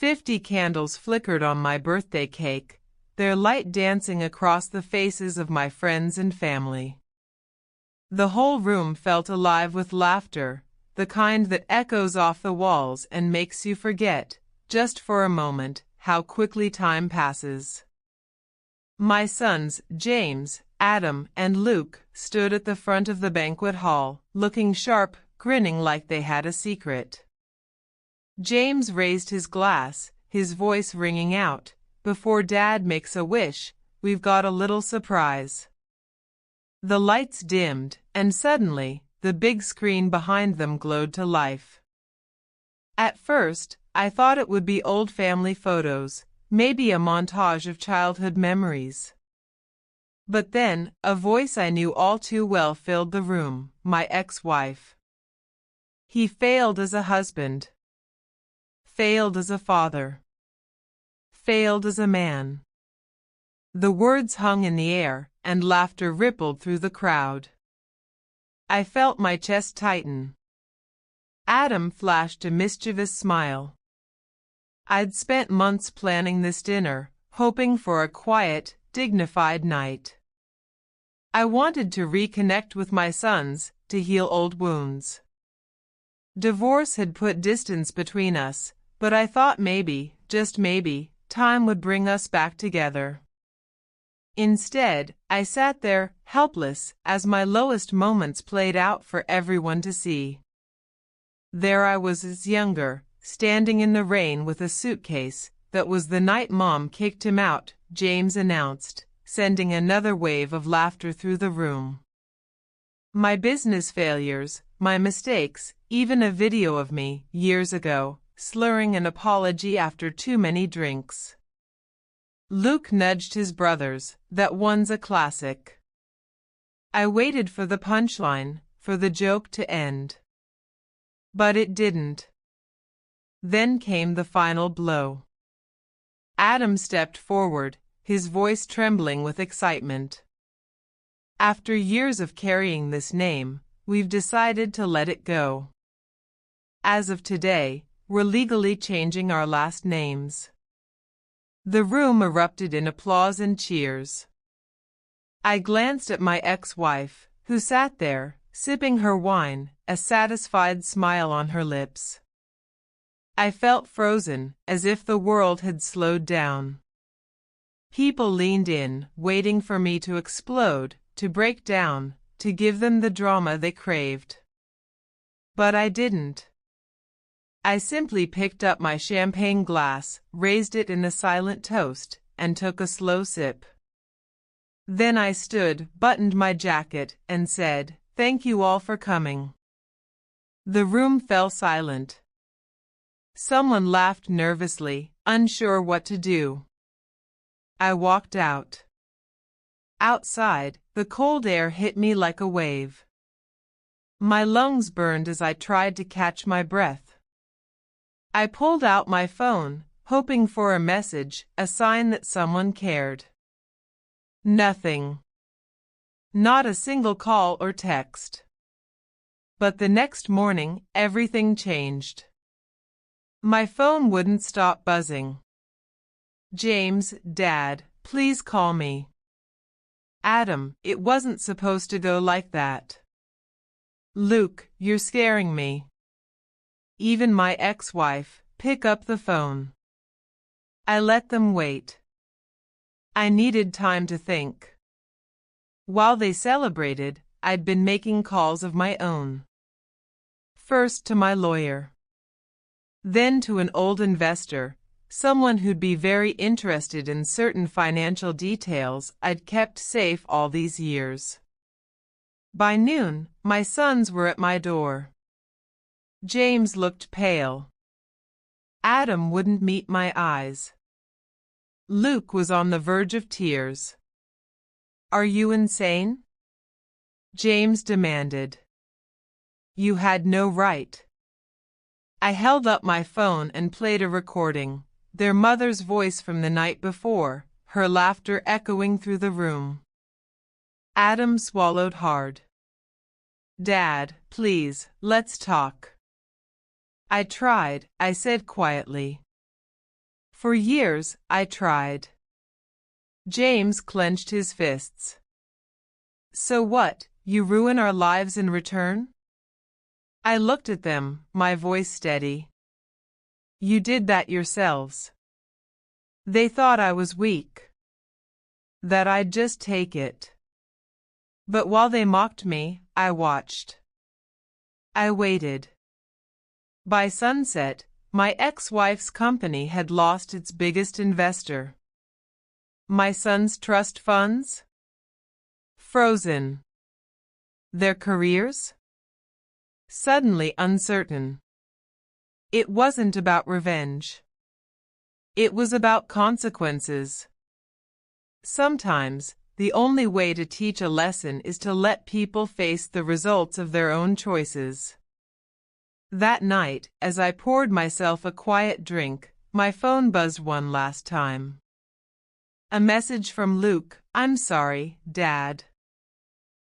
50 candles flickered on my birthday cake, their light dancing across the faces of my friends and family. The whole room felt alive with laughter, the kind that echoes off the walls and makes you forget, just for a moment, how quickly time passes. My sons, James, Adam, and Luke, stood at the front of the banquet hall, looking sharp, grinning like they had a secret. James raised his glass, his voice ringing out, "Before Dad makes a wish, we've got a little surprise." The lights dimmed, and suddenly, the big screen behind them glowed to life. At first, I thought it would be old family photos, maybe a montage of childhood memories. But then, a voice I knew all too well filled the room, my ex-wife. He failed as a husband. Failed as a father. Failed as a man. The words hung in the air, and laughter rippled through the crowd. I felt my chest tighten. Adam flashed a mischievous smile. I'd spent months planning this dinner, hoping for a quiet, dignified night. I wanted to reconnect with my sons, to heal old wounds. Divorce had put distance between us, but I thought maybe, just maybe, time would bring us back together. Instead, I sat there, helpless, as my lowest moments played out for everyone to see. There I was as younger, standing in the rain with a suitcase. That was the night Mom kicked him out, James announced, sending another wave of laughter through the room. My business failures, my mistakes, even a video of me, years ago, slurring an apology after too many drinks. Luke nudged his brothers, "That one's a classic." I waited for the punchline, for the joke to end. But it didn't. Then came the final blow. Adam stepped forward, his voice trembling with excitement. "After years of carrying this name, we've decided to let it go. As of today, we're legally changing our last names." The room erupted in applause and cheers. I glanced at my ex-wife, who sat there, sipping her wine, a satisfied smile on her lips. I felt frozen, as if the world had slowed down. People leaned in, waiting for me to explode, to break down, to give them the drama they craved. But I didn't. I simply picked up my champagne glass, raised it in a silent toast, and took a slow sip. Then I stood, buttoned my jacket, and said, "Thank you all for coming." The room fell silent. Someone laughed nervously, unsure what to do. I walked out. Outside, the cold air hit me like a wave. My lungs burned as I tried to catch my breath. I pulled out my phone, hoping for a message, a sign that someone cared. Nothing. Not a single call or text. But the next morning, everything changed. My phone wouldn't stop buzzing. "James, Dad, please call me." "Adam, it wasn't supposed to go like that." "Luke, you're scaring me." Even my ex-wife, "Pick up the phone." I let them wait. I needed time to think. While they celebrated, I'd been making calls of my own. First to my lawyer. Then to an old investor, someone who'd be very interested in certain financial details I'd kept safe all these years. By noon, my sons were at my door. James looked pale. Adam wouldn't meet my eyes. Luke was on the verge of tears. "Are you insane?" James demanded. "You had no right." I held up my phone and played a recording, their mother's voice from the night before, her laughter echoing through the room. Adam swallowed hard. "Dad, please, let's talk." I tried, I said quietly. For years, I tried. James clenched his fists. So what, you ruin our lives in return? I looked at them, my voice steady. You did that yourselves. They thought I was weak, that I'd just take it. But while they mocked me, I watched. I waited. By sunset, my ex-wife's company had lost its biggest investor. My son's trust funds? Frozen. Their careers? Suddenly uncertain. It wasn't about revenge. It was about consequences. Sometimes, the only way to teach a lesson is to let people face the results of their own choices. That night, as I poured myself a quiet drink, my phone buzzed one last time. A message from Luke. I'm sorry, Dad.